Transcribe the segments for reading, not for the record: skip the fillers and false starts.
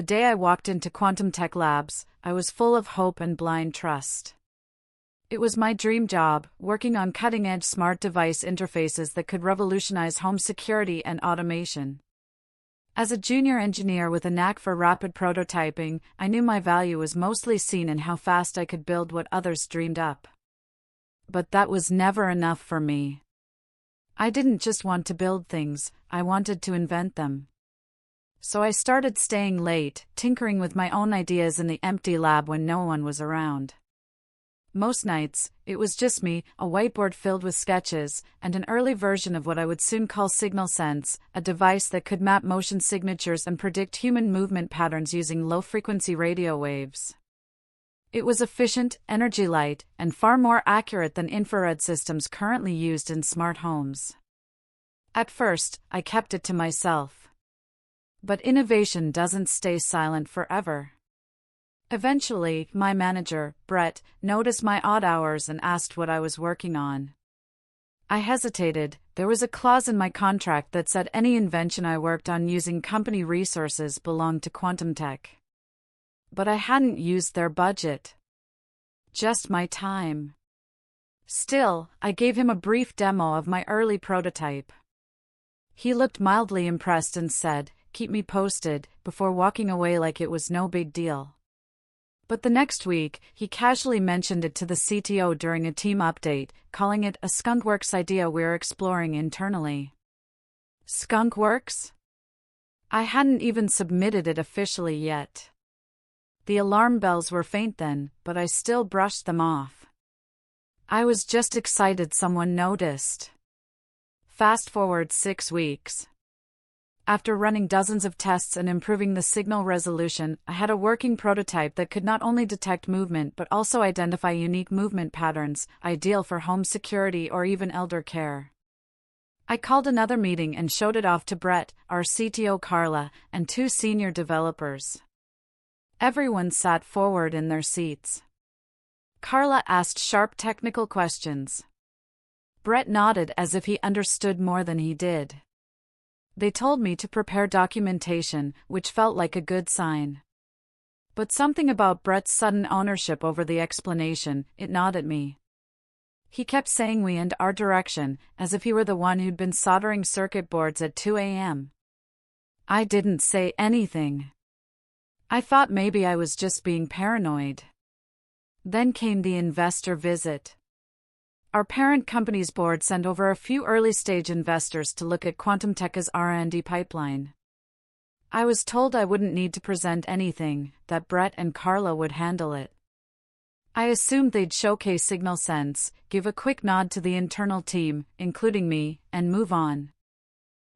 The day I walked into Quantum Tech Labs, I was full of hope and blind trust. It was my dream job, working on cutting-edge smart device interfaces that could revolutionize home security and automation. As a junior engineer with a knack for rapid prototyping, I knew my value was mostly seen in how fast I could build what others dreamed up. But that was never enough for me. I didn't just want to build things, I wanted to invent them. So I started staying late, tinkering with my own ideas in the empty lab when no one was around. Most nights, it was just me, a whiteboard filled with sketches, and an early version of what I would soon call Signal Sense, a device that could map motion signatures and predict human movement patterns using low-frequency radio waves. It was efficient, energy-light, and far more accurate than infrared systems currently used in smart homes. At first, I kept it to myself. But innovation doesn't stay silent forever. Eventually, my manager, Brett, noticed my odd hours and asked what I was working on. I hesitated. There was a clause in my contract that said any invention I worked on using company resources belonged to Quantum Tech. But I hadn't used their budget. Just my time. Still, I gave him a brief demo of my early prototype. He looked mildly impressed and said, "Keep me posted," before walking away like it was no big deal. But the next week, he casually mentioned it to the CTO during a team update, calling it a skunkworks idea we're exploring internally. Skunkworks? I hadn't even submitted it officially yet. The alarm bells were faint then, but I still brushed them off. I was just excited someone noticed. Fast forward 6 weeks. After running dozens of tests and improving the signal resolution, I had a working prototype that could not only detect movement but also identify unique movement patterns, ideal for home security or even elder care. I called another meeting and showed it off to Brett, our CTO Carla, and 2 senior developers. Everyone sat forward in their seats. Carla asked sharp technical questions. Brett nodded as if he understood more than he did. They told me to prepare documentation, which felt like a good sign. But something about Brett's sudden ownership over the explanation, it gnawed at me. He kept saying we and our direction, as if he were the one who'd been soldering circuit boards at 2 a.m. I didn't say anything. I thought maybe I was just being paranoid. Then came the investor visit. Our parent company's board sent over a few early-stage investors to look at Quantum Tech's R&D pipeline. I was told I wouldn't need to present anything, that Brett and Carla would handle it. I assumed they'd showcase Signal Sense, give a quick nod to the internal team, including me, and move on.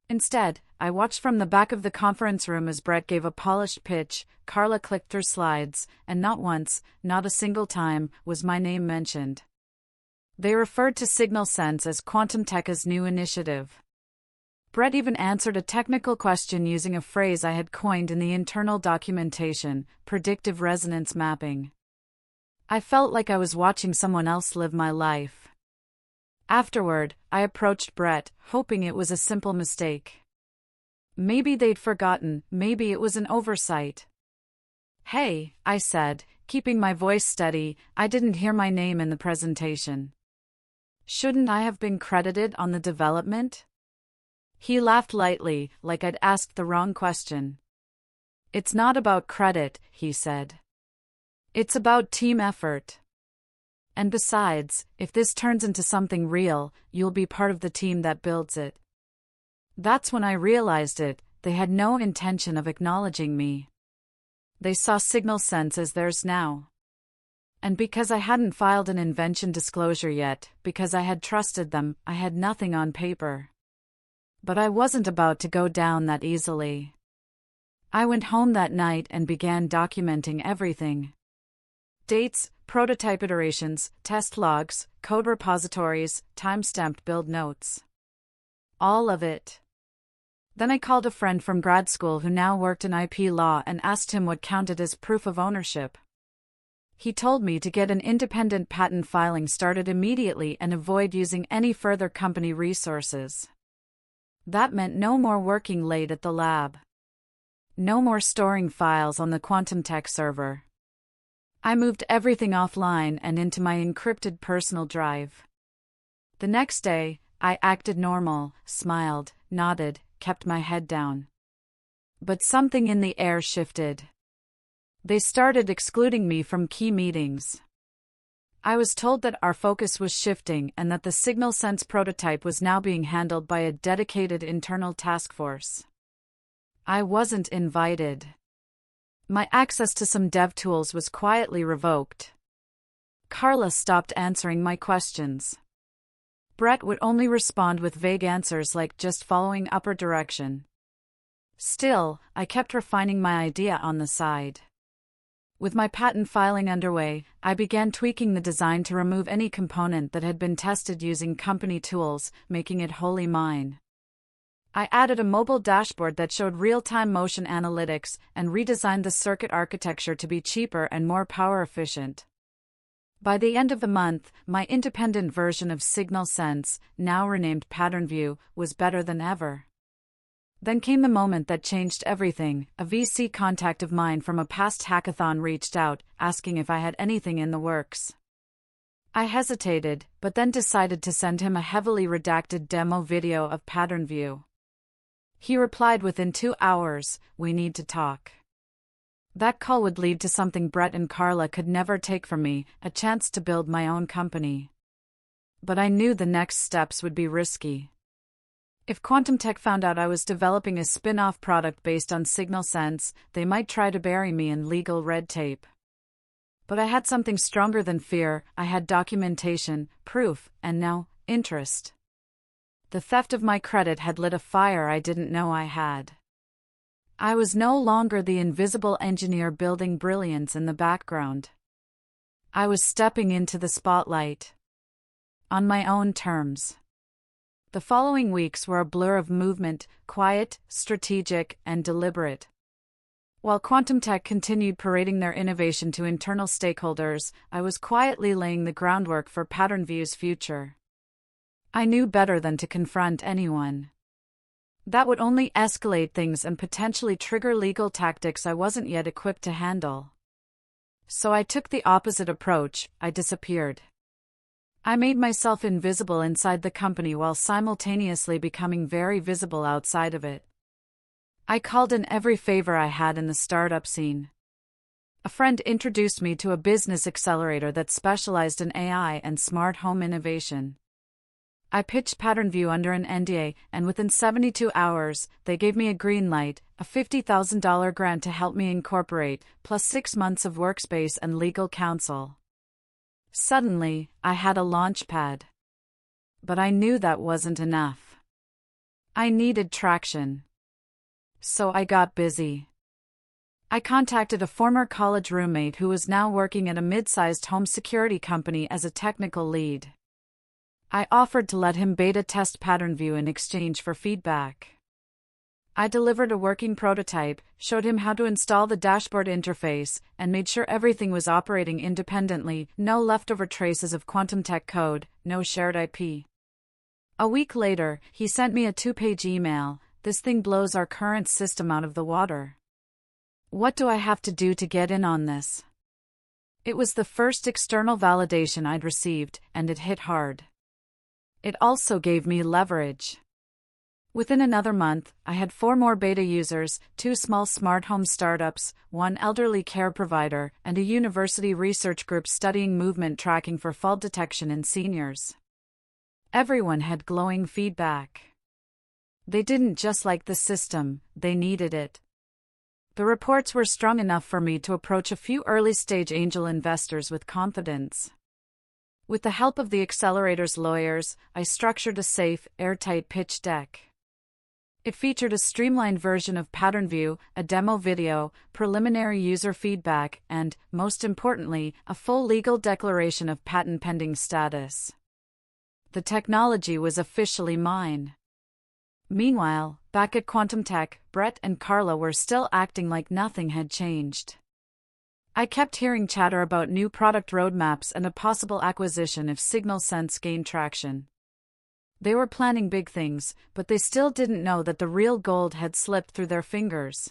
Instead, I watched from the back of the conference room as Brett gave a polished pitch, Carla clicked through slides, and not once, not a single time, was my name mentioned. They referred to Signal Sense as Quantum Tech's new initiative. Brett even answered a technical question using a phrase I had coined in the internal documentation, predictive resonance mapping. I felt like I was watching someone else live my life. Afterward, I approached Brett, hoping it was a simple mistake. Maybe they'd forgotten, maybe it was an oversight. "Hey," I said, keeping my voice steady, "I didn't hear my name in the presentation. Shouldn't I have been credited on the development?" He laughed lightly, like I'd asked the wrong question. "It's not about credit," he said. "It's about team effort. And besides, if this turns into something real, you'll be part of the team that builds it." That's when I realized it, they had no intention of acknowledging me. They saw Signal Sense as theirs now. And because I hadn't filed an invention disclosure yet, because I had trusted them, I had nothing on paper. But I wasn't about to go down that easily. I went home that night and began documenting everything. Dates, prototype iterations, test logs, code repositories, time-stamped build notes. All of it. Then I called a friend from grad school who now worked in IP law and asked him what counted as proof of ownership. He told me to get an independent patent filing started immediately and avoid using any further company resources. That meant no more working late at the lab. No more storing files on the Quantum Tech server. I moved everything offline and into my encrypted personal drive. The next day, I acted normal, smiled, nodded, kept my head down. But something in the air shifted. They started excluding me from key meetings. I was told that our focus was shifting and that the Signal Sense prototype was now being handled by a dedicated internal task force. I wasn't invited. My access to some dev tools was quietly revoked. Carla stopped answering my questions. Brett would only respond with vague answers like just following upper direction. Still, I kept refining my idea on the side. With my patent filing underway, I began tweaking the design to remove any component that had been tested using company tools, making it wholly mine. I added a mobile dashboard that showed real-time motion analytics and redesigned the circuit architecture to be cheaper and more power-efficient. By the end of the month, my independent version of Signal Sense, now renamed Pattern View, was better than ever. Then came the moment that changed everything. A VC contact of mine from a past hackathon reached out, asking if I had anything in the works. I hesitated, but then decided to send him a heavily redacted demo video of Pattern View. He replied within 2 hours, "We need to talk." That call would lead to something Brett and Carla could never take from me, a chance to build my own company. But I knew the next steps would be risky. If Quantum Tech found out I was developing a spin-off product based on Signal Sense, they might try to bury me in legal red tape. But I had something stronger than fear. I had documentation, proof, and now, interest. The theft of my credit had lit a fire I didn't know I had. I was no longer the invisible engineer building brilliance in the background. I was stepping into the spotlight. On my own terms. The following weeks were a blur of movement, quiet, strategic, and deliberate. While Quantum Tech continued parading their innovation to internal stakeholders, I was quietly laying the groundwork for Pattern View's future. I knew better than to confront anyone. That would only escalate things and potentially trigger legal tactics I wasn't yet equipped to handle. So I took the opposite approach. I disappeared. I made myself invisible inside the company while simultaneously becoming very visible outside of it. I called in every favor I had in the startup scene. A friend introduced me to a business accelerator that specialized in AI and smart home innovation. I pitched Pattern View under an NDA, and within 72 hours, they gave me a green light, a $50,000 grant to help me incorporate, plus 6 months of workspace and legal counsel. Suddenly, I had a launchpad. But I knew that wasn't enough. I needed traction. So I got busy. I contacted a former college roommate who was now working at a mid-sized home security company as a technical lead. I offered to let him beta test Pattern View in exchange for feedback. I delivered a working prototype, showed him how to install the dashboard interface, and made sure everything was operating independently, no leftover traces of Quantum Tech code, no shared IP. A week later, he sent me a 2-page email. "This thing blows our current system out of the water. What do I have to do to get in on this?" It was the first external validation I'd received, and it hit hard. It also gave me leverage. Within another month, I had 4 more beta users, 2 small smart home startups, 1 elderly care provider, and a university research group studying movement tracking for fall detection in seniors. Everyone had glowing feedback. They didn't just like the system, they needed it. The reports were strong enough for me to approach a few early-stage angel investors with confidence. With the help of the accelerator's lawyers, I structured a safe, airtight pitch deck. It featured a streamlined version of Pattern View, a demo video, preliminary user feedback, and, most importantly, a full legal declaration of patent pending status. The technology was officially mine. Meanwhile, back at Quantum Tech, Brett and Carla were still acting like nothing had changed. I kept hearing chatter about new product roadmaps and a possible acquisition if Signal Sense gained traction. They were planning big things, but they still didn't know that the real gold had slipped through their fingers.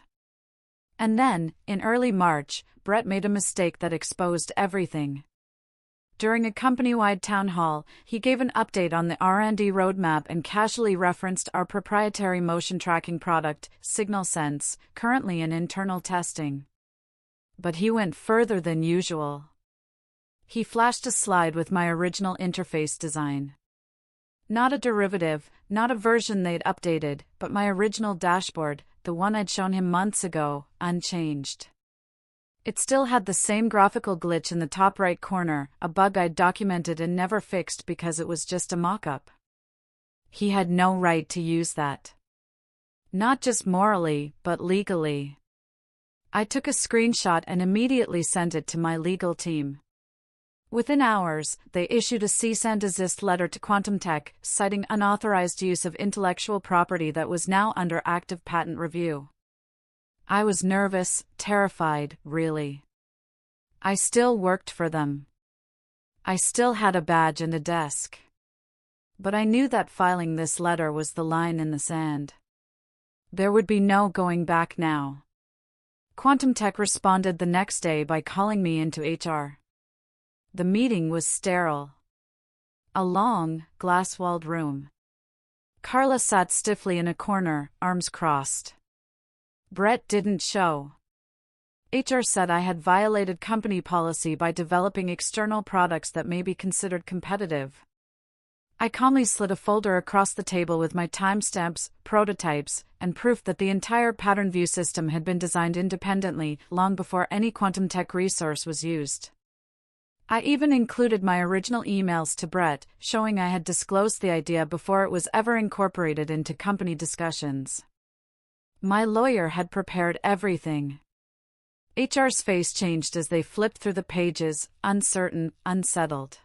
And then, in early March, Brett made a mistake that exposed everything. During a company-wide town hall, he gave an update on the R&D roadmap and casually referenced our proprietary motion tracking product, SignalSense, currently in internal testing. But he went further than usual. He flashed a slide with my original interface design. Not a derivative, not a version they'd updated, but my original dashboard, the one I'd shown him months ago, unchanged. It still had the same graphical glitch in the top right corner, a bug I'd documented and never fixed because it was just a mock-up. He had no right to use that. Not just morally, but legally. I took a screenshot and immediately sent it to my legal team. Within hours, they issued a cease and desist letter to Quantum Tech, citing unauthorized use of intellectual property that was now under active patent review. I was nervous, terrified, really. I still worked for them. I still had a badge and a desk. But I knew that filing this letter was the line in the sand. There would be no going back now. Quantum Tech responded the next day by calling me into HR. The meeting was sterile. A long, glass-walled room. Carla sat stiffly in a corner, arms crossed. Brett didn't show. HR said I had violated company policy by developing external products that may be considered competitive. I calmly slid a folder across the table with my timestamps, prototypes, and proof that the entire pattern view system had been designed independently, long before any Quantum Tech resource was used. I even included my original emails to Brett, showing I had disclosed the idea before it was ever incorporated into company discussions. My lawyer had prepared everything. HR's face changed as they flipped through the pages, uncertain, unsettled.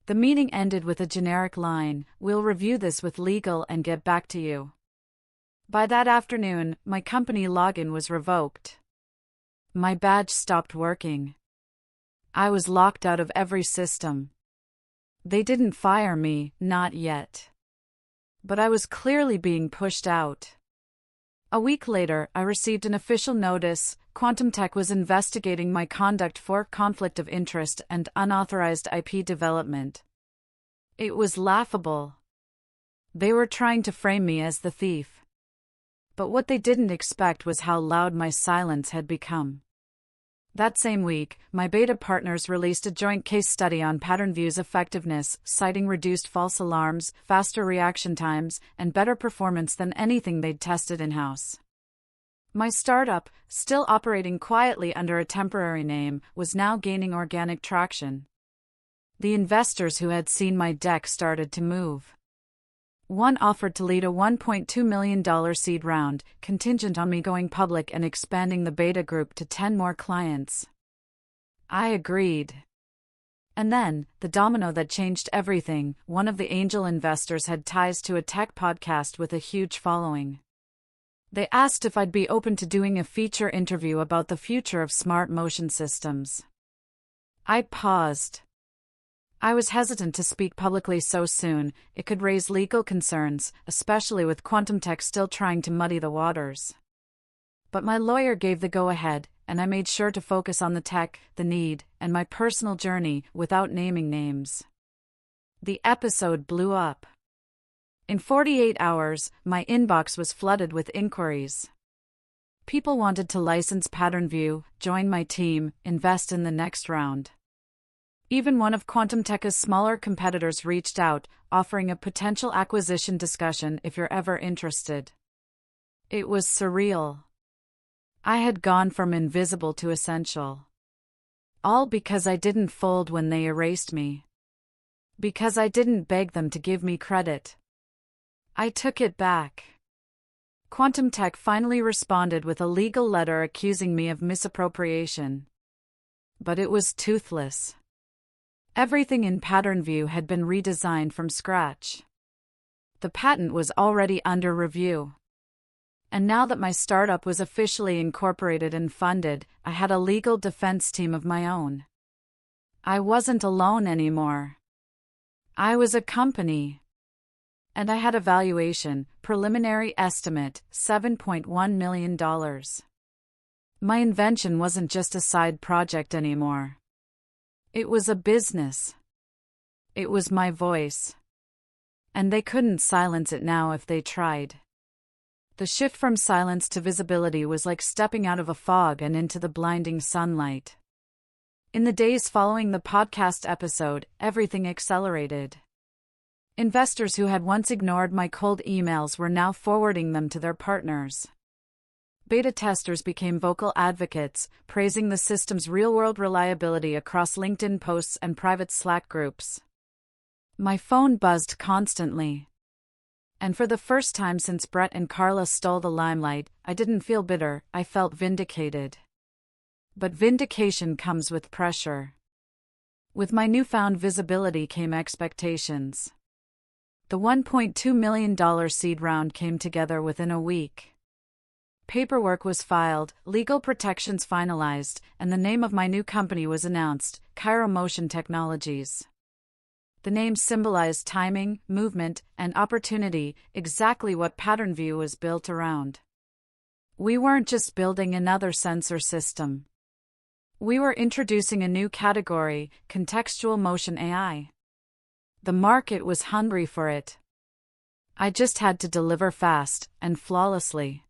The meeting ended with a generic line, "We'll review this with legal and get back to you." By that afternoon, my company login was revoked. My badge stopped working. I was locked out of every system. They didn't fire me, not yet. But I was clearly being pushed out. A week later, I received an official notice. Quantum Tech was investigating my conduct for conflict of interest and unauthorized IP development. It was laughable. They were trying to frame me as the thief. But what they didn't expect was how loud my silence had become. That same week, my beta partners released a joint case study on pattern view's effectiveness, citing reduced false alarms, faster reaction times, and better performance than anything they'd tested in-house. My startup, still operating quietly under a temporary name, was now gaining organic traction. The investors who had seen my deck started to move. One offered to lead a $1.2 million seed round, contingent on me going public and expanding the beta group to 10 more clients. I agreed. And then, the domino that changed everything, one of the angel investors had ties to a tech podcast with a huge following. They asked if I'd be open to doing a feature interview about the future of smart motion systems. I paused. I was hesitant to speak publicly so soon. It could raise legal concerns, especially with Quantum Tech still trying to muddy the waters. But my lawyer gave the go-ahead, and I made sure to focus on the tech, the need, and my personal journey, without naming names. The episode blew up. In 48 hours, my inbox was flooded with inquiries. People wanted to license Pattern View, join my team, invest in the next round. Even one of Quantum Tech's smaller competitors reached out, offering a potential acquisition discussion if you're ever interested. It was surreal. I had gone from invisible to essential. All because I didn't fold when they erased me. Because I didn't beg them to give me credit. I took it back. Quantum Tech finally responded with a legal letter accusing me of misappropriation. But it was toothless. Everything in Pattern View had been redesigned from scratch. The patent was already under review. And now that my startup was officially incorporated and funded, I had a legal defense team of my own. I wasn't alone anymore. I was a company. And I had a valuation, preliminary estimate, $7.1 million. My invention wasn't just a side project anymore. It was a business. It was my voice. And they couldn't silence it now if they tried. The shift from silence to visibility was like stepping out of a fog and into the blinding sunlight. In the days following the podcast episode, everything accelerated. Investors who had once ignored my cold emails were now forwarding them to their partners. Beta testers became vocal advocates, praising the system's real-world reliability across LinkedIn posts and private Slack groups. My phone buzzed constantly. And for the first time since Brett and Carla stole the limelight, I didn't feel bitter, I felt vindicated. But vindication comes with pressure. With my newfound visibility came expectations. The $1.2 million seed round came together within a week. Paperwork was filed, legal protections finalized, and the name of my new company was announced, Motion Technologies. The name symbolized timing, movement, and opportunity, exactly what PatternView was built around. We weren't just building another sensor system. We were introducing a new category, contextual motion AI. The market was hungry for it. I just had to deliver fast and flawlessly.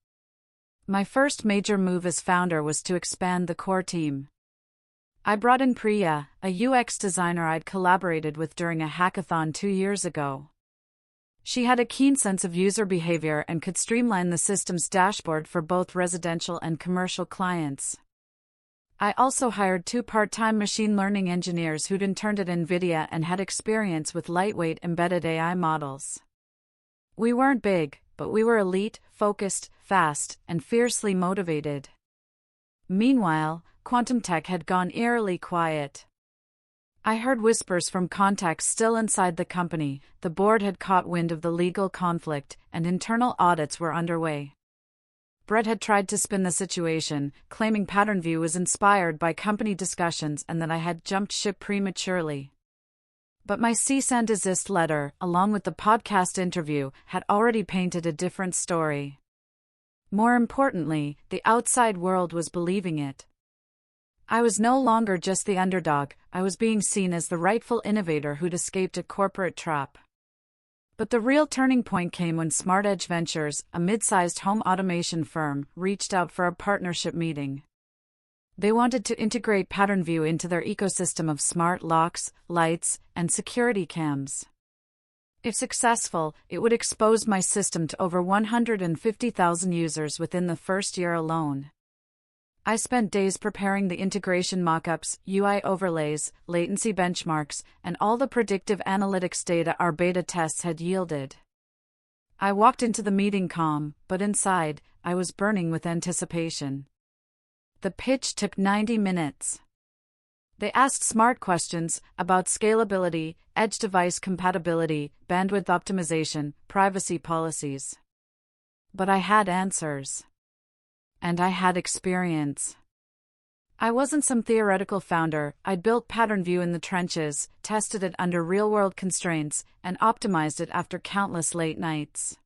My first major move as founder was to expand the core team. I brought in Priya, a UX designer I'd collaborated with during a hackathon 2 years ago. She had a keen sense of user behavior and could streamline the system's dashboard for both residential and commercial clients. I also hired 2 part-time machine learning engineers who'd interned at NVIDIA and had experience with lightweight embedded AI models. We weren't big, but we were elite, focused, fast, and fiercely motivated. Meanwhile, Quantum Tech had gone eerily quiet. I heard whispers from contacts still inside the company, the board had caught wind of the legal conflict, and internal audits were underway. Brett had tried to spin the situation, claiming PatternView was inspired by company discussions and that I had jumped ship prematurely. But my cease and desist letter, along with the podcast interview, had already painted a different story. More importantly, the outside world was believing it. I was no longer just the underdog, I was being seen as the rightful innovator who'd escaped a corporate trap. But the real turning point came when Smart Edge Ventures, a mid-sized home automation firm, reached out for a partnership meeting. They wanted to integrate PatternView into their ecosystem of smart locks, lights, and security cams. If successful, it would expose my system to over 150,000 users within the first year alone. I spent days preparing the integration mockups, UI overlays, latency benchmarks, and all the predictive analytics data our beta tests had yielded. I walked into the meeting calm, but inside, I was burning with anticipation. The pitch took 90 minutes. They asked smart questions about scalability, edge device compatibility, bandwidth optimization, privacy policies. But I had answers. And I had experience. I wasn't some theoretical founder, I'd built PatternView in the trenches, tested it under real-world constraints, and optimized it after countless late nights.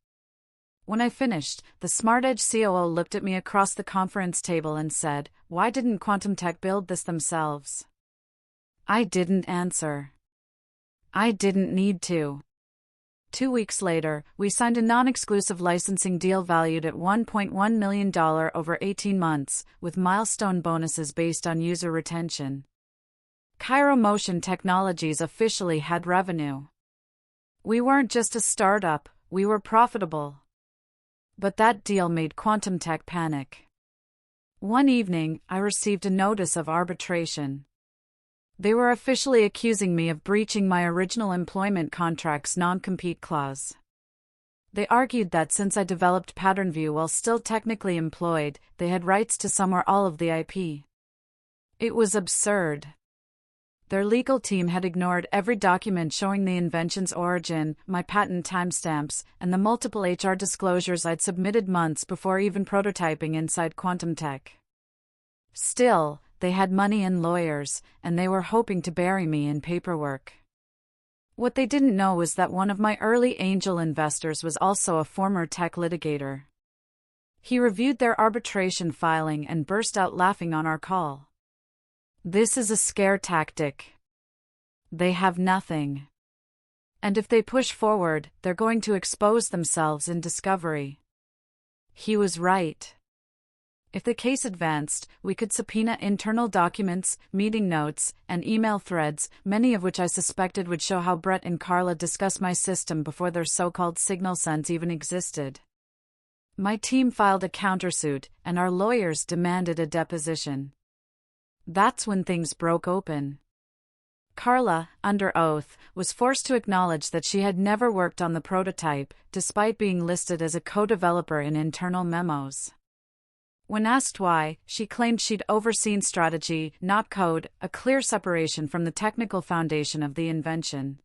When I finished, the Smart Edge COO looked at me across the conference table and said, "Why didn't Quantum Tech build this themselves?" I didn't answer. I didn't need to. 2 weeks later, we signed a non-exclusive licensing deal valued at $1.1 million over 18 months, with milestone bonuses based on user retention. Motion Technologies officially had revenue. We weren't just a startup, we were profitable. But that deal made Quantum Tech panic. One evening, I received a notice of arbitration. They were officially accusing me of breaching my original employment contract's non-compete clause. They argued that since I developed PatternView while still technically employed, they had rights to some or all of the IP. It was absurd. Their legal team had ignored every document showing the invention's origin, my patent timestamps, and the multiple HR disclosures I'd submitted months before even prototyping inside Quantum Tech. Still, they had money and lawyers, and they were hoping to bury me in paperwork. What they didn't know was that one of my early angel investors was also a former tech litigator. He reviewed their arbitration filing and burst out laughing on our call. This is a scare tactic. They have nothing. And if they push forward, they're going to expose themselves in discovery. He was right. If the case advanced, we could subpoena internal documents, meeting notes, and email threads, many of which I suspected would show how Brett and Carla discussed my system before their so-called signal sends even existed. My team filed a countersuit, and our lawyers demanded a deposition. That's when things broke open. Carla, under oath, was forced to acknowledge that she had never worked on the prototype, despite being listed as a co-developer in internal memos. When asked why, she claimed she'd overseen strategy, not code, a clear separation from the technical foundation of the invention.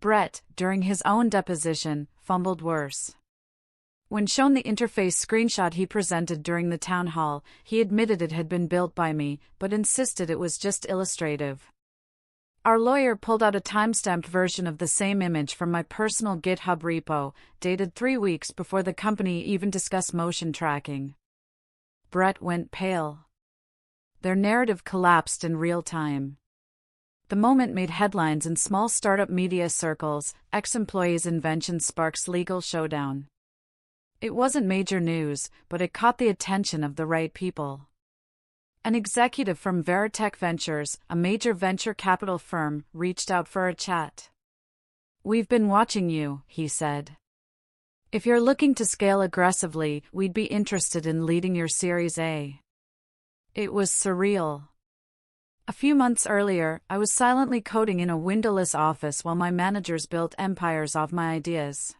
Brett, during his own deposition, fumbled worse. When shown the interface screenshot he presented during the town hall, he admitted it had been built by me, but insisted it was just illustrative. Our lawyer pulled out a timestamped version of the same image from my personal GitHub repo, dated 3 weeks before the company even discussed motion tracking. Brett went pale. Their narrative collapsed in real time. The moment made headlines in small startup media circles. Ex-employees' Invention sparks legal showdown. It wasn't major news, but it caught the attention of the right people. An executive from Veritech Ventures, a major venture capital firm, reached out for a chat. "We've been watching you," he said. "If you're looking to scale aggressively, we'd be interested in leading your Series A." It was surreal. A few months earlier, I was silently coding in a windowless office while my managers built empires off my ideas.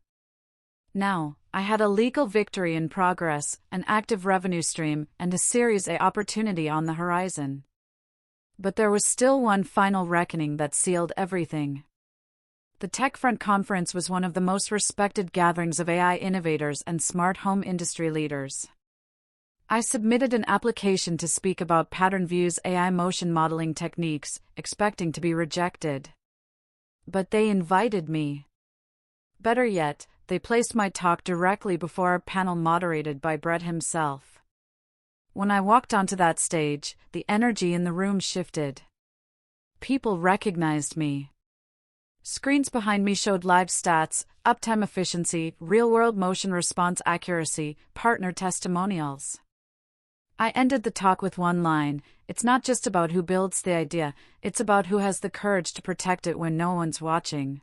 Now, I had a legal victory in progress, an active revenue stream, and a Series A opportunity on the horizon. But there was still one final reckoning that sealed everything. The TechFront conference was one of the most respected gatherings of AI innovators and smart home industry leaders. I submitted an application to speak about Pattern View's AI motion modeling techniques, expecting to be rejected. But they invited me. Better yet, they placed my talk directly before a panel moderated by Brett himself. When I walked onto that stage, the energy in the room shifted. People recognized me. Screens behind me showed live stats, uptime efficiency, real-world motion response accuracy, partner testimonials. I ended the talk with one line: "It's not just about who builds the idea, it's about who has the courage to protect it when no one's watching."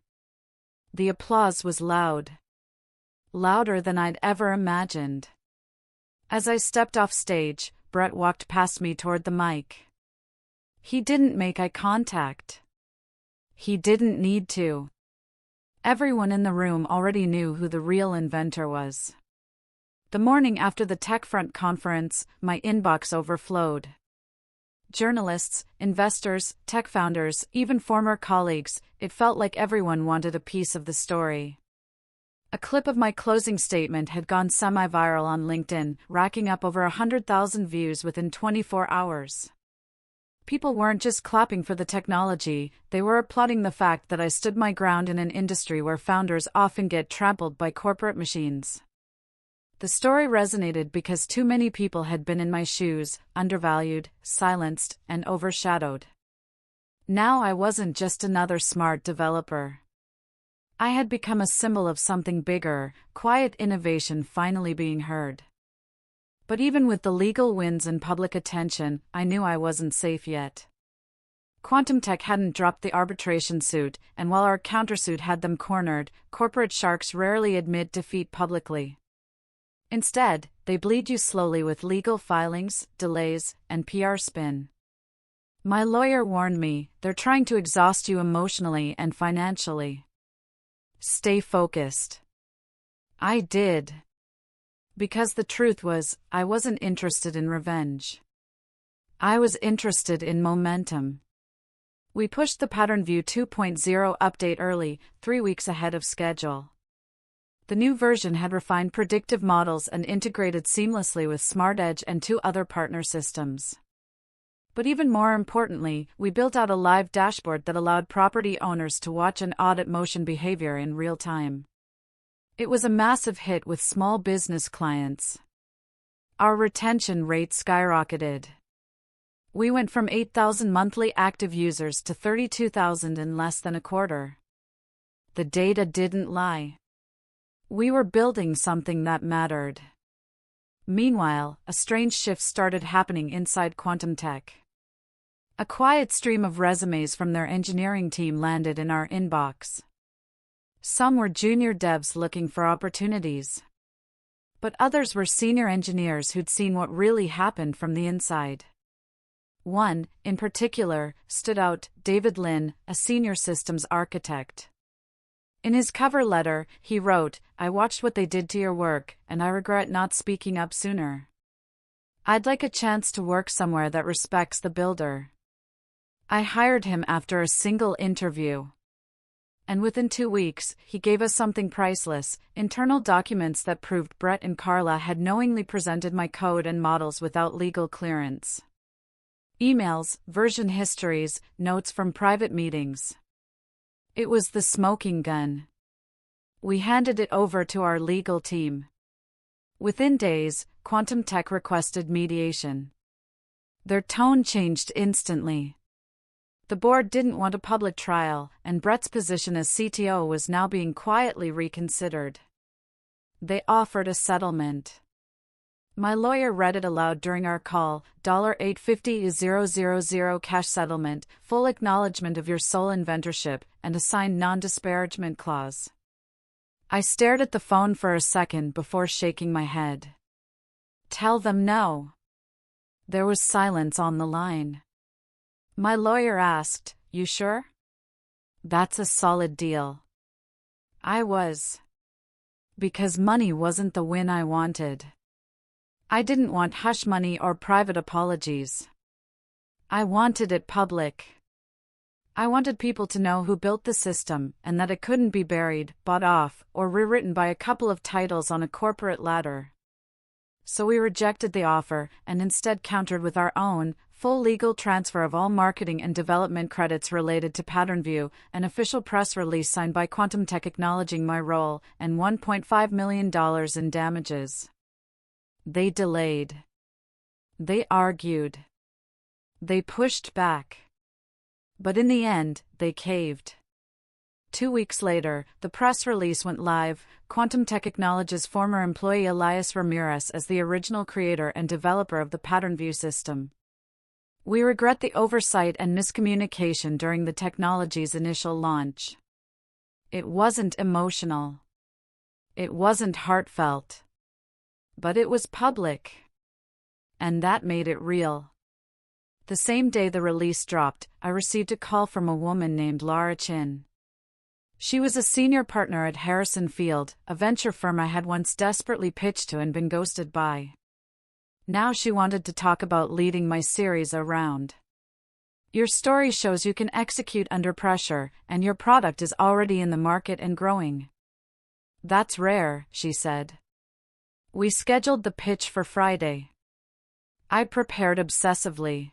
The applause was loud. Louder than I'd ever imagined. As I stepped off stage, Brett walked past me toward the mic. He didn't make eye contact. He didn't need to. Everyone in the room already knew who the real inventor was. The morning after the TechFront conference, my inbox overflowed. Journalists, investors, tech founders, even former colleagues, it felt like everyone wanted a piece of the story. A clip of my closing statement had gone semi-viral on LinkedIn, racking up over 100,000 views within 24 hours. People weren't just clapping for the technology, they were applauding the fact that I stood my ground in an industry where founders often get trampled by corporate machines. The story resonated because too many people had been in my shoes, undervalued, silenced, and overshadowed. Now I wasn't just another smart developer. I had become a symbol of something bigger, quiet innovation finally being heard. But even with the legal wins and public attention, I knew I wasn't safe yet. Quantum Tech hadn't dropped the arbitration suit, and while our countersuit had them cornered, corporate sharks rarely admit defeat publicly. Instead, they bleed you slowly with legal filings, delays, and PR spin. My lawyer warned me, they're trying to exhaust you emotionally and financially. Stay focused. I did. Because the truth was, I wasn't interested in revenge. I was interested in momentum. We pushed the Pattern View 2.0 update early, 3 weeks ahead of schedule. The new version had refined predictive models and integrated seamlessly with Smart Edge and 2 other partner systems. But even more importantly, we built out a live dashboard that allowed property owners to watch and audit motion behavior in real time. It was a massive hit with small business clients. Our retention rate skyrocketed. We went from 8,000 monthly active users to 32,000 in less than a quarter. The data didn't lie. We were building something that mattered. Meanwhile, a strange shift started happening inside Quantum Tech. A quiet stream of resumes from their engineering team landed in our inbox. Some were junior devs looking for opportunities. But others were senior engineers who'd seen what really happened from the inside. One, in particular, stood out: David Lin, a senior systems architect. In his cover letter, he wrote, "I watched what they did to your work, and I regret not speaking up sooner. I'd like a chance to work somewhere that respects the builder." I hired him after a single interview. And within 2 weeks, he gave us something priceless: internal documents that proved Brett and Carla had knowingly presented my code and models without legal clearance. Emails, version histories, notes from private meetings. It was the smoking gun. We handed it over to our legal team. Within days, Quantum Tech requested mediation. Their tone changed instantly. The board didn't want a public trial, and Brett's position as CTO was now being quietly reconsidered. They offered a settlement. My lawyer read it aloud during our call: $850,000 cash settlement, full acknowledgement of your sole inventorship, and a signed non-disparagement clause. I stared at the phone for a second before shaking my head. Tell them no. There was silence on the line. My lawyer asked, "You sure?" "That's a solid deal." I was. Because money wasn't the win I wanted. I didn't want hush money or private apologies. I wanted it public. I wanted people to know who built the system, and that it couldn't be buried, bought off, or rewritten by a couple of titles on a corporate ladder. So we rejected the offer, and instead countered with our own, full legal transfer of all marketing and development credits related to PatternView, an official press release signed by Quantum Tech acknowledging my role, and $1.5 million in damages. They delayed. They argued. They pushed back. But in the end, they caved. 2 weeks later, the press release went live. Quantum Tech acknowledges former employee Elias Ramirez as the original creator and developer of the PatternView system. We regret the oversight and miscommunication during the technology's initial launch. It wasn't emotional. It wasn't heartfelt. But it was public. And that made it real. The same day the release dropped, I received a call from a woman named Laura Chin. She was a senior partner at Harrison Field, a venture firm I had once desperately pitched to and been ghosted by. Now she wanted to talk about leading my series around. "Your story shows you can execute under pressure, and your product is already in the market and growing." "That's rare," she said. We scheduled the pitch for Friday. I prepared obsessively.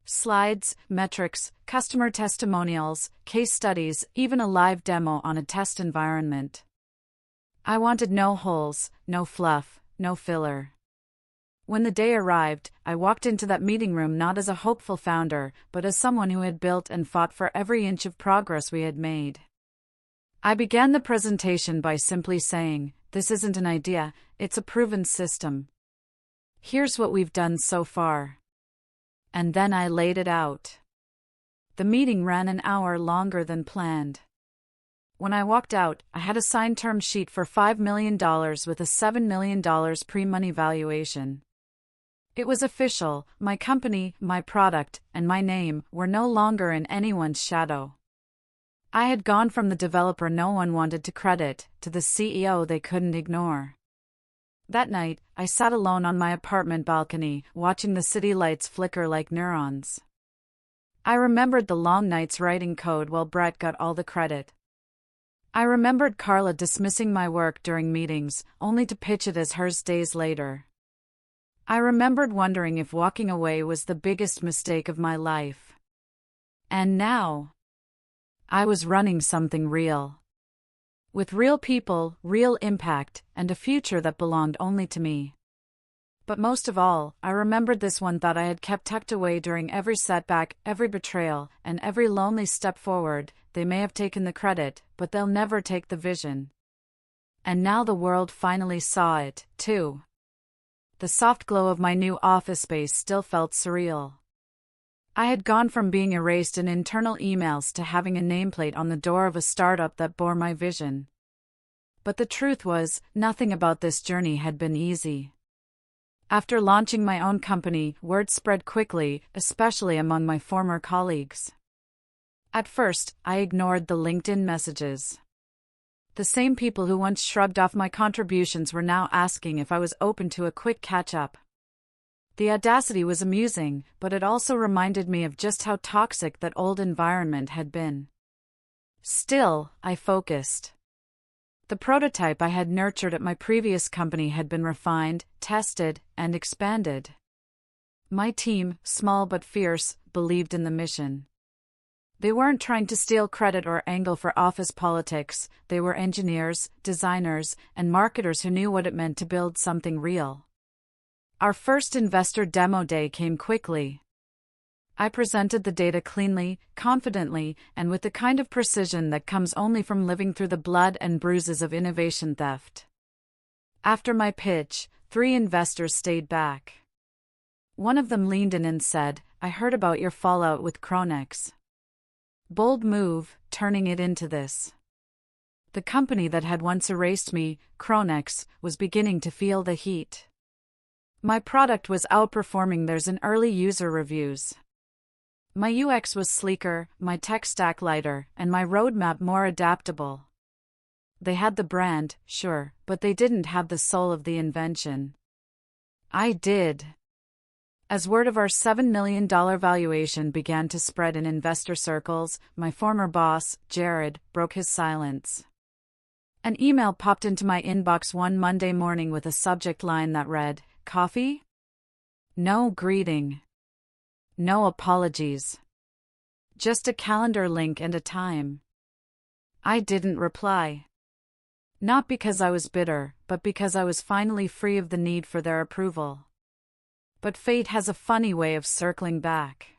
Slides, metrics, customer testimonials, case studies, even a live demo on a test environment. I wanted no holes, no fluff, no filler. When the day arrived, I walked into that meeting room not as a hopeful founder, but as someone who had built and fought for every inch of progress we had made. I began the presentation by simply saying, "This isn't an idea, it's a proven system. Here's what we've done so far." And then I laid it out. The meeting ran an hour longer than planned. When I walked out, I had a signed term sheet for $5 million with a $7 million pre-money valuation. It was official: my company, my product, and my name were no longer in anyone's shadow. I had gone from the developer no one wanted to credit, to the CEO they couldn't ignore. That night, I sat alone on my apartment balcony, watching the city lights flicker like neurons. I remembered the long nights writing code while Brett got all the credit. I remembered Carla dismissing my work during meetings, only to pitch it as hers days later. I remembered wondering if walking away was the biggest mistake of my life. And now, I was running something real. With real people, real impact, and a future that belonged only to me. But most of all, I remembered this one thought I had kept tucked away during every setback, every betrayal, and every lonely step forward. They may have taken the credit, but they'll never take the vision. And now the world finally saw it, too. The soft glow of my new office space still felt surreal. I had gone from being erased in internal emails to having a nameplate on the door of a startup that bore my vision. But the truth was, nothing about this journey had been easy. After launching my own company, word spread quickly, especially among my former colleagues. At first, I ignored the LinkedIn messages. The same people who once shrugged off my contributions were now asking if I was open to a quick catch-up. The audacity was amusing, but it also reminded me of just how toxic that old environment had been. Still, I focused. The prototype I had nurtured at my previous company had been refined, tested, and expanded. My team, small but fierce, believed in the mission. They weren't trying to steal credit or angle for office politics. They were engineers, designers, and marketers who knew what it meant to build something real. Our first investor demo day came quickly. I presented the data cleanly, confidently, and with the kind of precision that comes only from living through the blood and bruises of innovation theft. After my pitch, 3 investors stayed back. One of them leaned in and said, "I heard about your fallout with Kronex. Bold move, turning it into this." The company that had once erased me, Kronex, was beginning to feel the heat. My product was outperforming theirs in early user reviews. My UX was sleeker, my tech stack lighter, and my roadmap more adaptable. They had the brand, sure, but they didn't have the soul of the invention. I did. As word of our $7 million valuation began to spread in investor circles, my former boss, Jared, broke his silence. An email popped into my inbox one Monday morning with a subject line that read, "Coffee? No greeting. No apologies. Just a calendar link and a time." I didn't reply. Not because I was bitter, but because I was finally free of the need for their approval. But fate has a funny way of circling back.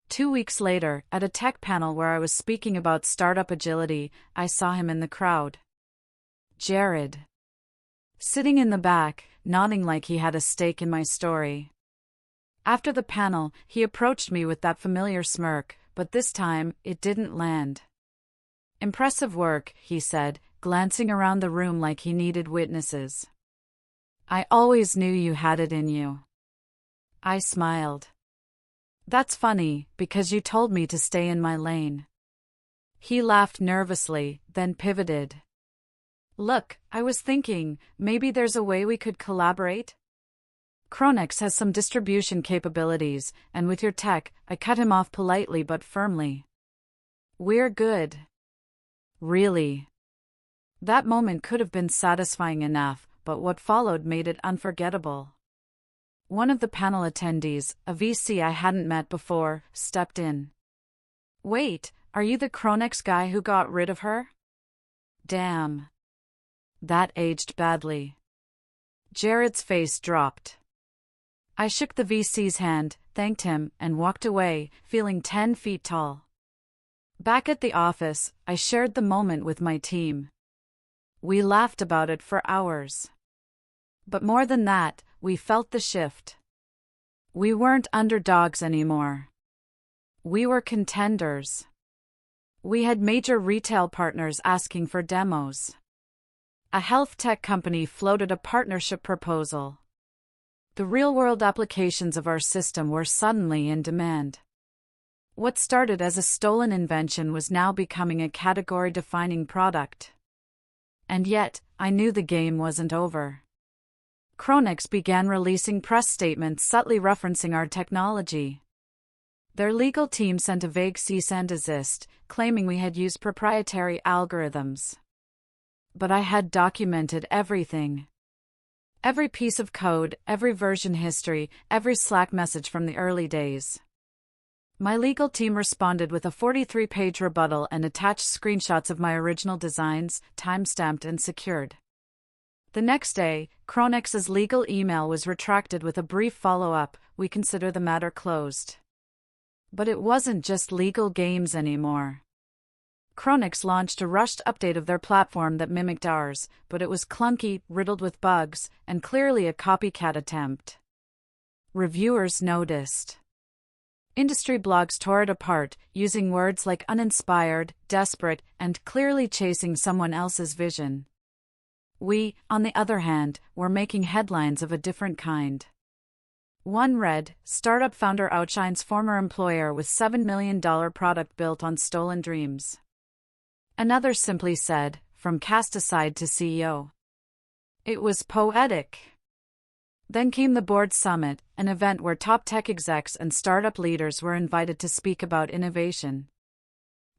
2 weeks later, at a tech panel where I was speaking about startup agility, I saw him in the crowd. Jared. Sitting in the back, nodding like he had a stake in my story. After the panel, he approached me with that familiar smirk, but this time, it didn't land. "Impressive work," he said, glancing around the room like he needed witnesses. "I always knew you had it in you." I smiled. "That's funny, because you told me to stay in my lane." He laughed nervously, then pivoted. "Look, I was thinking, maybe there's a way we could collaborate? Kronex has some distribution capabilities, and with your tech," I cut him off politely but firmly. "We're good." Really? That moment could have been satisfying enough, but what followed made it unforgettable. One of the panel attendees, a VC I hadn't met before, stepped in. "Wait, are you the Kronex guy who got rid of her?" Damn. That aged badly. Jared's face dropped. I shook the VC's hand, thanked him, and walked away, feeling 10 feet tall. Back at the office, I shared the moment with my team. We laughed about it for hours. But more than that, we felt the shift. We weren't underdogs anymore. We were contenders. We had major retail partners asking for demos. A health tech company floated a partnership proposal. The real-world applications of our system were suddenly in demand. What started as a stolen invention was now becoming a category-defining product. And yet, I knew the game wasn't over. Kronex began releasing press statements subtly referencing our technology. Their legal team sent a vague cease and desist, claiming we had used proprietary algorithms. But I had documented everything. Every piece of code, every version history, every Slack message from the early days. My legal team responded with a 43-page rebuttal and attached screenshots of my original designs, time-stamped and secured. The next day, Chronex's legal email was retracted with a brief follow-up: "We consider the matter closed." But it wasn't just legal games anymore. Chronex launched a rushed update of their platform that mimicked ours, but it was clunky, riddled with bugs, and clearly a copycat attempt. Reviewers noticed. Industry blogs tore it apart, using words like uninspired, desperate, and clearly chasing someone else's vision. We, on the other hand, were making headlines of a different kind. One read, "Startup founder outshines former employer with $7 million product built on stolen dreams." Another simply said, "From cast aside to CEO." It was poetic. Then came the board summit, an event where top tech execs and startup leaders were invited to speak about innovation.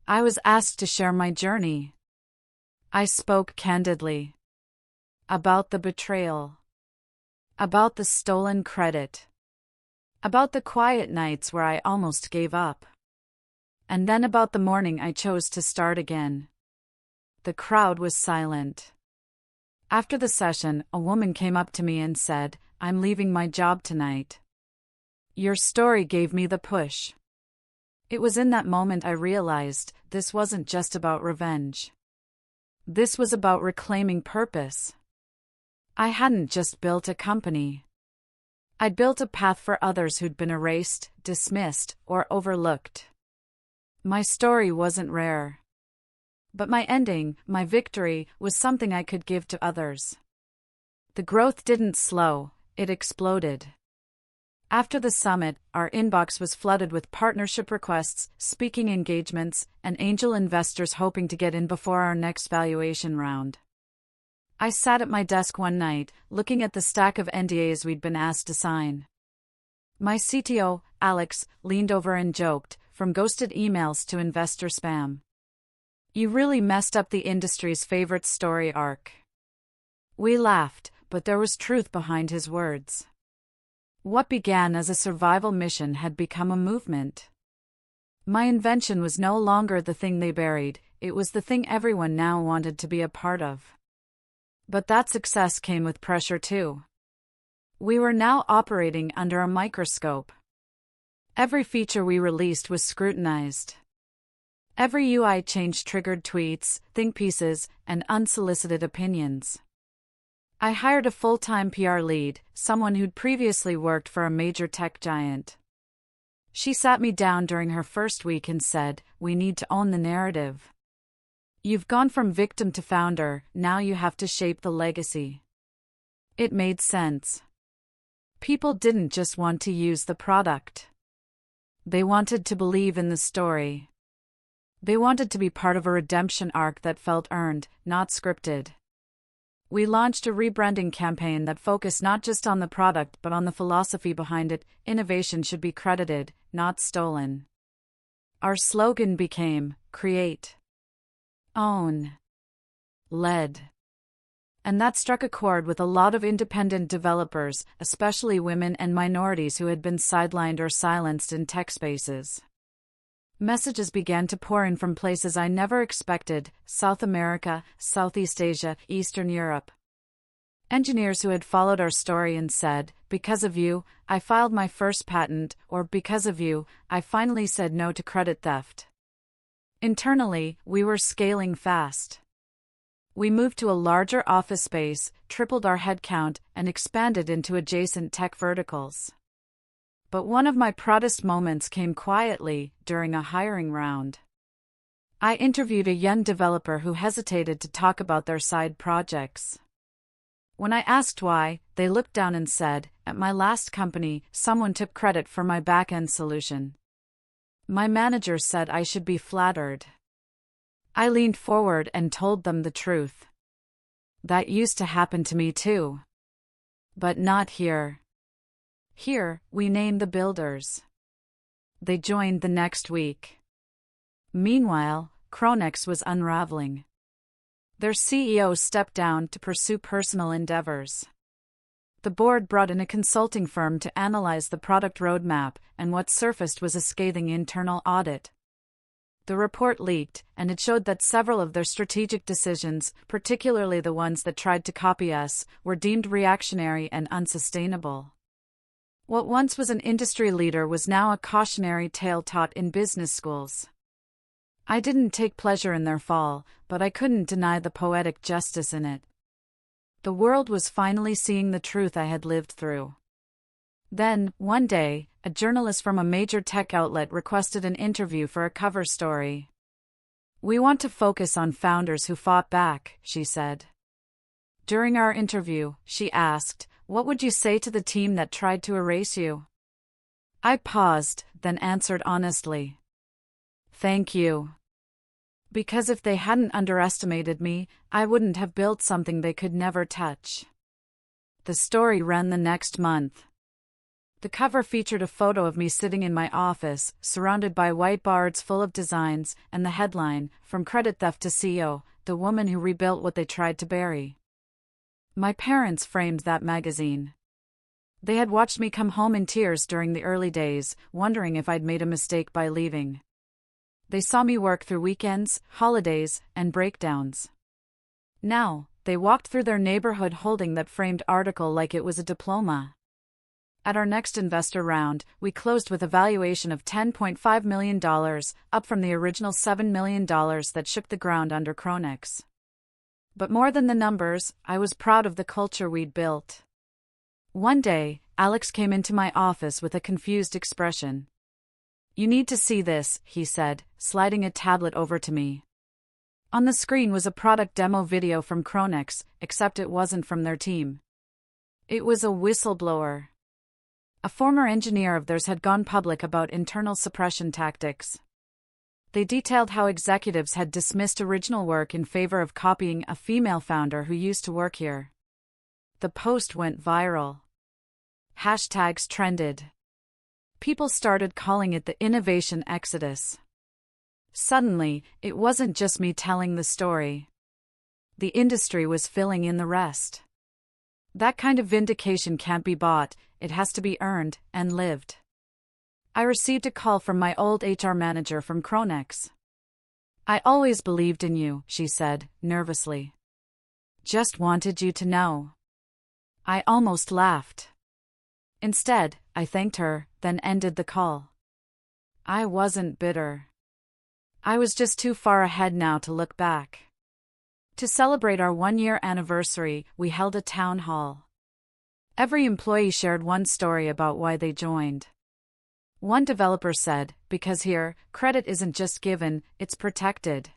I was asked to share my journey. I spoke candidly. About the betrayal. About the stolen credit. About the quiet nights where I almost gave up. And then about the morning I chose to start again. The crowd was silent. After the session, a woman came up to me and said, "I'm leaving my job tonight. Your story gave me the push." It was in that moment I realized this wasn't just about revenge. This was about reclaiming purpose. I hadn't just built a company. I'd built a path for others who'd been erased, dismissed, or overlooked. My story wasn't rare. But my ending, my victory, was something I could give to others. The growth didn't slow, it exploded. After the summit, our inbox was flooded with partnership requests, speaking engagements, and angel investors hoping to get in before our next valuation round. I sat at my desk one night, looking at the stack of NDAs we'd been asked to sign. My CTO, Alex, leaned over and joked, "From ghosted emails to investor spam. You really messed up the industry's favorite story arc." We laughed, but there was truth behind his words. What began as a survival mission had become a movement. My invention was no longer the thing they buried, it was the thing everyone now wanted to be a part of. But that success came with pressure too. We were now operating under a microscope. Every feature we released was scrutinized. Every UI change triggered tweets, think pieces, and unsolicited opinions. I hired a full-time PR lead, someone who'd previously worked for a major tech giant. She sat me down during her first week and said, "We need to own the narrative. You've gone from victim to founder, now you have to shape the legacy." It made sense. People didn't just want to use the product. They wanted to believe in the story. They wanted to be part of a redemption arc that felt earned, not scripted. We launched a rebranding campaign that focused not just on the product but on the philosophy behind it. Innovation should be credited, not stolen. Our slogan became, "Create, Own, Led." And that struck a chord with a lot of independent developers, especially women and minorities who had been sidelined or silenced in tech spaces. Messages began to pour in from places I never expected: South America, Southeast Asia, Eastern Europe. Engineers who had followed our story and said, "Because of you, I filed my first patent," or "Because of you, I finally said no to credit theft." Internally, we were scaling fast. We moved to a larger office space, tripled our headcount, and expanded into adjacent tech verticals. But one of my proudest moments came quietly, during a hiring round. I interviewed a young developer who hesitated to talk about their side projects. When I asked why, they looked down and said, "At my last company, someone took credit for my back-end solution. My manager said I should be flattered." I leaned forward and told them the truth. "That used to happen to me too. But not here. Here, we named the builders." They joined the next week. Meanwhile, Chronex was unraveling. Their CEO stepped down to pursue personal endeavors. The board brought in a consulting firm to analyze the product roadmap, and what surfaced was a scathing internal audit. The report leaked, and it showed that several of their strategic decisions, particularly the ones that tried to copy us, were deemed reactionary and unsustainable. What once was an industry leader was now a cautionary tale taught in business schools. I didn't take pleasure in their fall, but I couldn't deny the poetic justice in it. The world was finally seeing the truth I had lived through. Then, one day, a journalist from a major tech outlet requested an interview for a cover story. "We want to focus on founders who fought back," she said. During our interview, she asked, "What would you say to the team that tried to erase you?" I paused, then answered honestly, "Thank you." Because if they hadn't underestimated me, I wouldn't have built something they could never touch. The story ran the next month. The cover featured a photo of me sitting in my office, surrounded by whiteboards full of designs, and the headline, "From Credit Theft to CEO, the Woman Who Rebuilt What They Tried to Bury." My parents framed that magazine. They had watched me come home in tears during the early days, wondering if I'd made a mistake by leaving. They saw me work through weekends, holidays, and breakdowns. Now, they walked through their neighborhood holding that framed article like it was a diploma. At our next investor round, we closed with a valuation of $10.5 million, up from the original $7 million that shook the ground under Chronix. But more than the numbers, I was proud of the culture we'd built. One day, Alex came into my office with a confused expression. "You need to see this," he said, sliding a tablet over to me. On the screen was a product demo video from Chronix, except it wasn't from their team. It was a whistleblower. A former engineer of theirs had gone public about internal suppression tactics. They detailed how executives had dismissed original work in favor of copying a female founder who used to work here. The post went viral. Hashtags trended. People started calling it the innovation exodus. Suddenly, it wasn't just me telling the story. The industry was filling in the rest. That kind of vindication can't be bought, it has to be earned and lived. I received a call from my old HR manager from Chronix. "I always believed in you," she said, nervously. "Just wanted you to know." I almost laughed. Instead, I thanked her, then ended the call. I wasn't bitter. I was just too far ahead now to look back. To celebrate our one-year anniversary, we held a town hall. Every employee shared one story about why they joined. One developer said, "Because here, credit isn't just given, it's protected."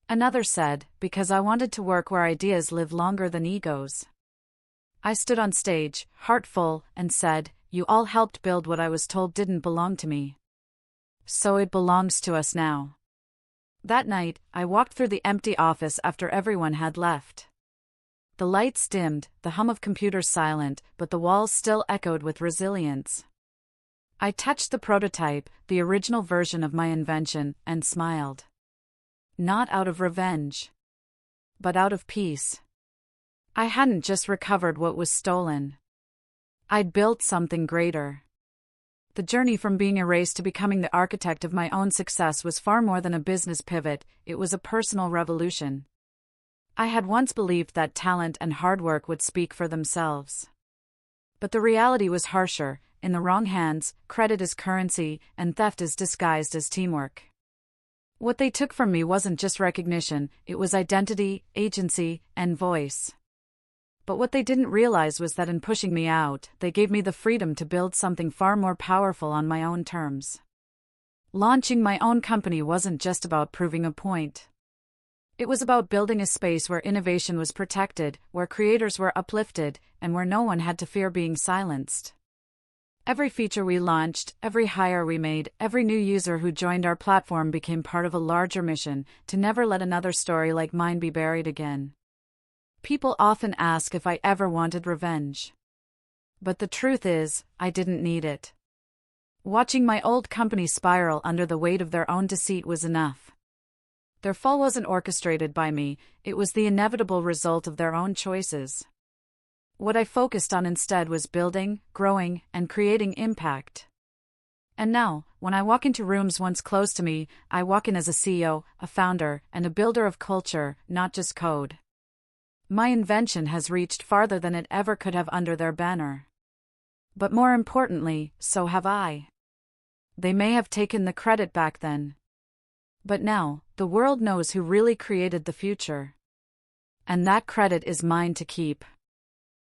Another said, "Because I wanted to work where ideas live longer than egos." I stood on stage, heart full, and said, "You all helped build what I was told didn't belong to me. So it belongs to us now." That night, I walked through the empty office after everyone had left. The lights dimmed, the hum of computers silent, but the walls still echoed with resilience. I touched the prototype, the original version of my invention, and smiled. Not out of revenge, but out of peace. I hadn't just recovered what was stolen. I'd built something greater. The journey from being erased to becoming the architect of my own success was far more than a business pivot, it was a personal revolution. I had once believed that talent and hard work would speak for themselves. But the reality was harsher. In the wrong hands, credit is currency, and theft is disguised as teamwork. What they took from me wasn't just recognition, it was identity, agency, and voice. But what they didn't realize was that in pushing me out, they gave me the freedom to build something far more powerful on my own terms. Launching my own company wasn't just about proving a point. It was about building a space where innovation was protected, where creators were uplifted, and where no one had to fear being silenced. Every feature we launched, every hire we made, every new user who joined our platform became part of a larger mission, to never let another story like mine be buried again. People often ask if I ever wanted revenge. But the truth is, I didn't need it. Watching my old company spiral under the weight of their own deceit was enough. Their fall wasn't orchestrated by me, it was the inevitable result of their own choices. What I focused on instead was building, growing, and creating impact. And now, when I walk into rooms once closed to me, I walk in as a CEO, a founder, and a builder of culture, not just code. My invention has reached farther than it ever could have under their banner. But more importantly, so have I. They may have taken the credit back then. But now, the world knows who really created the future. And that credit is mine to keep.